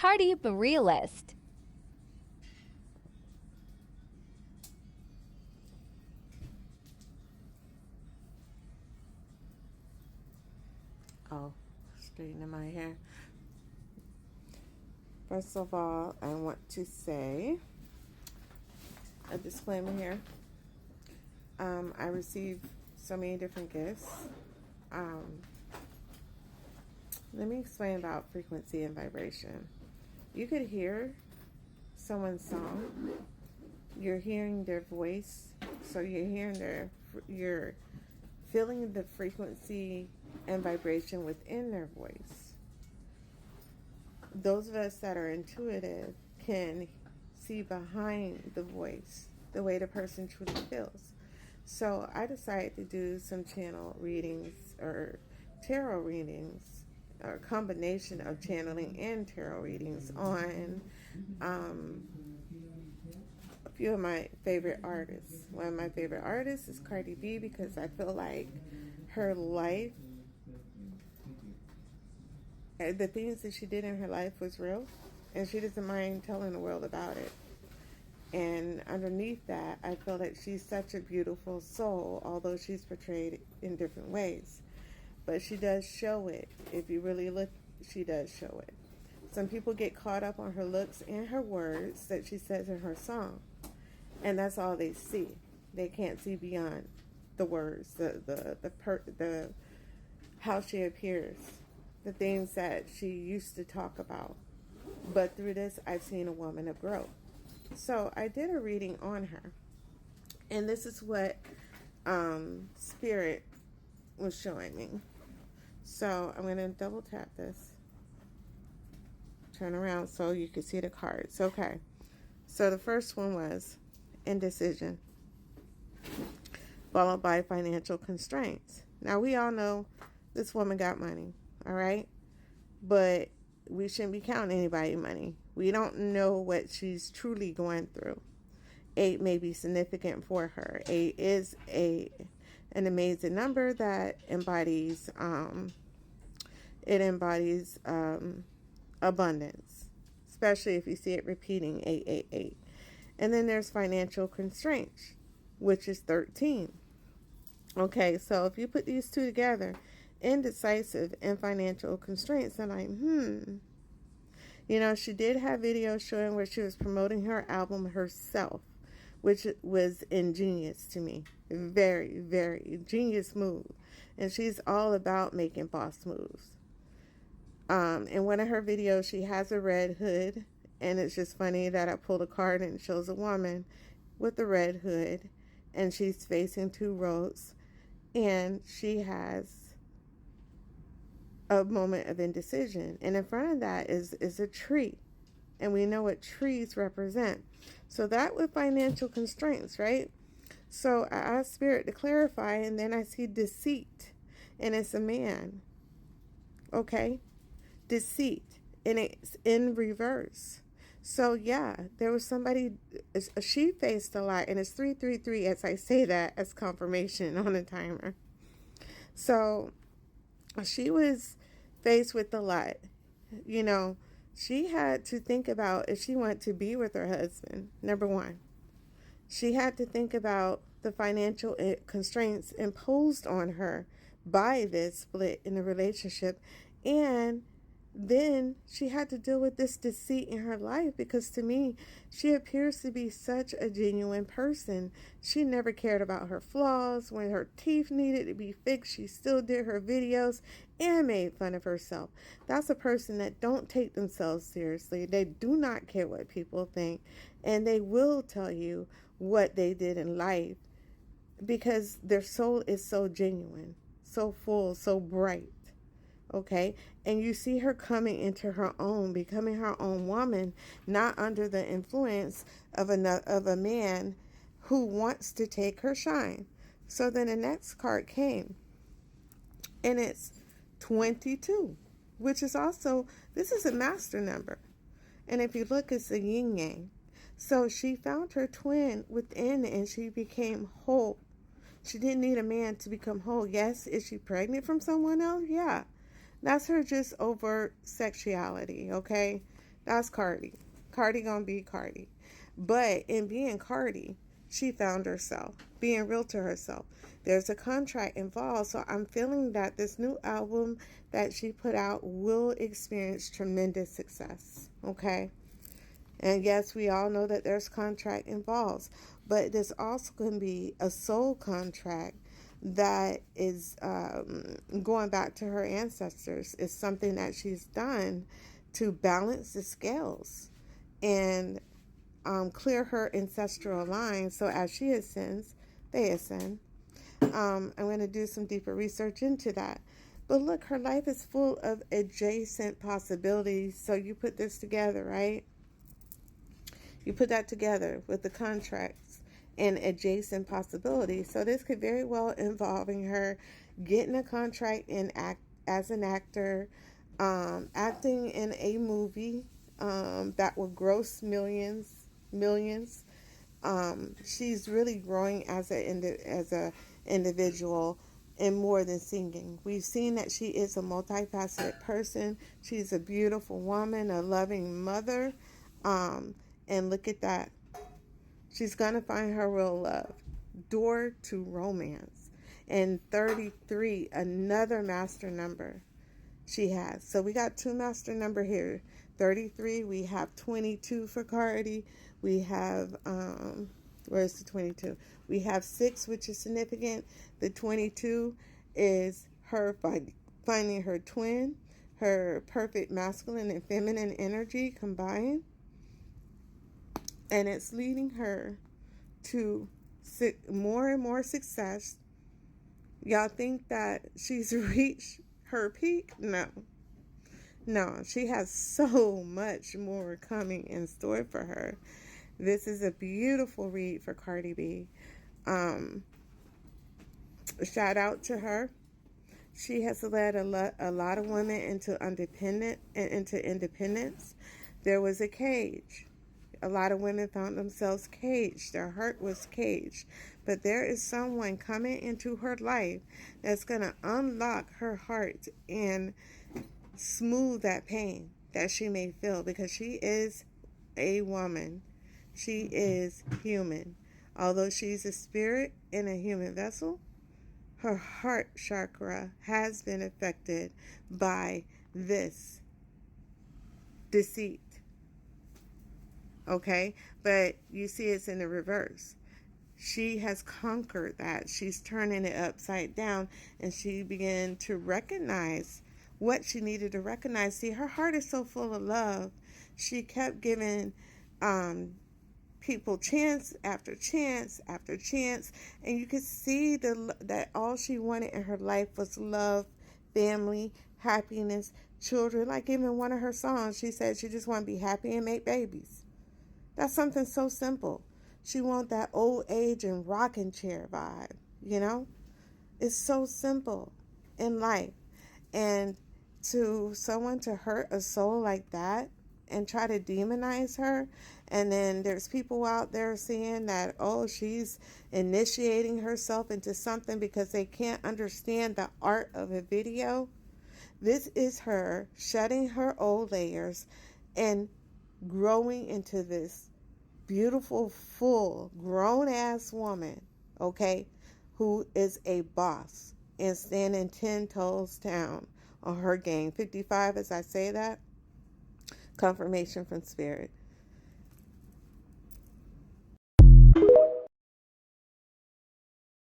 Cardi the realist. Oh, straightening my hair. First of all, I want to say a disclaimer here. I received so many different gifts. Let me explain about frequency and vibration. You could hear someone's song. You're hearing their voice, so you're feeling the frequency and vibration within their voice. Those of us that are intuitive can see behind the voice, the way the person truly feels. So I decided to do some channel readings or tarot readings, or a combination of channeling and tarot readings on a few of my favorite artists. One of my favorite artists is Cardi B, because I feel like her life, the things that she did in her life was real, and she doesn't mind telling the world about it. And underneath that, I feel that she's such a beautiful soul, although she's portrayed in different ways. But she does show it. If you really look, she does show it. Some people get caught up on her looks and her words that she says in her song. And that's all they see. They can't see beyond the words, the how she appears, the things that she used to talk about. But through this, I've seen a woman of growth. So I did a reading on her, and this is what Spirit was showing me. So I'm going to double tap this, turn around so you can see the cards. Okay, so the first one was indecision, followed by financial constraints. Now we all know this woman got money, all right? But we shouldn't be counting anybody's money. We don't know what she's truly going through. 8 may be significant for her. 8 is an amazing number that embodies abundance, especially if you see it repeating 888. And then there's financial constraints, which is 13. Okay, so if you put these two together, indecisive and financial constraints, I'm like, You know, she did have videos showing where she was promoting her album herself, which was ingenious to me. Very, very genius move. And she's all about making boss moves. In one of her videos, she has a red hood. And it's just funny that I pulled a card and it shows a woman with a red hood. And she's facing 2 roads. And she has a moment of indecision, and in front of that is a tree, and we know what trees represent. So that with financial constraints, right? So I asked Spirit to clarify, and then I see deceit, and it's a man. Okay, deceit, and it's in reverse. So yeah, there was somebody, she faced a lot, and it's 333 as I say that as confirmation on the timer. So she was faced with a lot. You know, she had to think about if she wanted to be with her husband, number one. She had to think about the financial constraints imposed on her by this split in the relationship. And then she had to deal with this deceit in her life, because to me, she appears to be such a genuine person. She never cared about her flaws. When her teeth needed to be fixed, she still did her videos and made fun of herself. That's a person that don't take themselves seriously. They do not care what people think, and they will tell you what they did in life because their soul is so genuine, so full, so bright. Okay, and you see her coming into her own, becoming her own woman, not under the influence of a man who wants to take her shine. So then the next card came, and it's 22, which is also, this is a master number. And if you look, it's a yin yang. So she found her twin within, and she became whole. She didn't need a man to become whole. Yes, is she pregnant from someone else? Yeah. That's her just overt sexuality, okay? That's Cardi. Cardi gonna be Cardi. But in being Cardi, she found herself, being real to herself. There's a contract involved, so I'm feeling that this new album that she put out will experience tremendous success. Okay? And yes, we all know that there's contract involved, but there's also going to be a soul contract that is going back to her ancestors. It's something that she's done to balance the scales and clear her ancestral line. So as she ascends, they ascend. I'm going to do some deeper research into that. But look, her life is full of adjacent possibilities. So you put this together, right? You put that together with the contracts and adjacent possibilities. So this could very well involving her getting a contract in as an actor, acting in a movie that will gross millions. She's really growing as a individual and more than singing. We've seen that she is a multifaceted person. She's a beautiful woman, a loving mother. And look at that. She's going to find her real love. Door to romance. And 33, another master number she has. So we got two master number here. 33, we have 22 for Cardi. We have, where's the 22? We have 6, which is significant. The 22 is her finding her twin, her perfect masculine and feminine energy combined. And it's leading her to more and more success. Y'all think that she's reached her peak? No. She has so much more coming in store for her. This is a beautiful read for Cardi B. Shout out to her. She has led a lot of women into independence. There was a cage. A lot of women found themselves caged. Their heart was caged. But there is someone coming into her life that's going to unlock her heart and smooth that pain that she may feel, because she is a woman. She is human. Although she's a spirit in a human vessel, her heart chakra has been affected by this deceit. Okay? But you see it's in the reverse. She has conquered that. She's turning it upside down, and she began to recognize what she needed to recognize. See, her heart is so full of love. She kept giving people chance after chance after chance, and you could see that all she wanted in her life was love, family, happiness, children. Like even one of her songs, she said she just want to be happy and make babies. That's something so simple. She wants that old age and rocking chair vibe, you know? It's so simple in life. And to someone to hurt a soul like that and try to demonize her, and then there's people out there saying that, oh, she's initiating herself into something because they can't understand the art of a video. This is her shedding her old layers and growing into this beautiful, full, grown-ass woman, okay, who is a boss and standing 10 toes down on her game. 55, as I say that, confirmation from Spirit.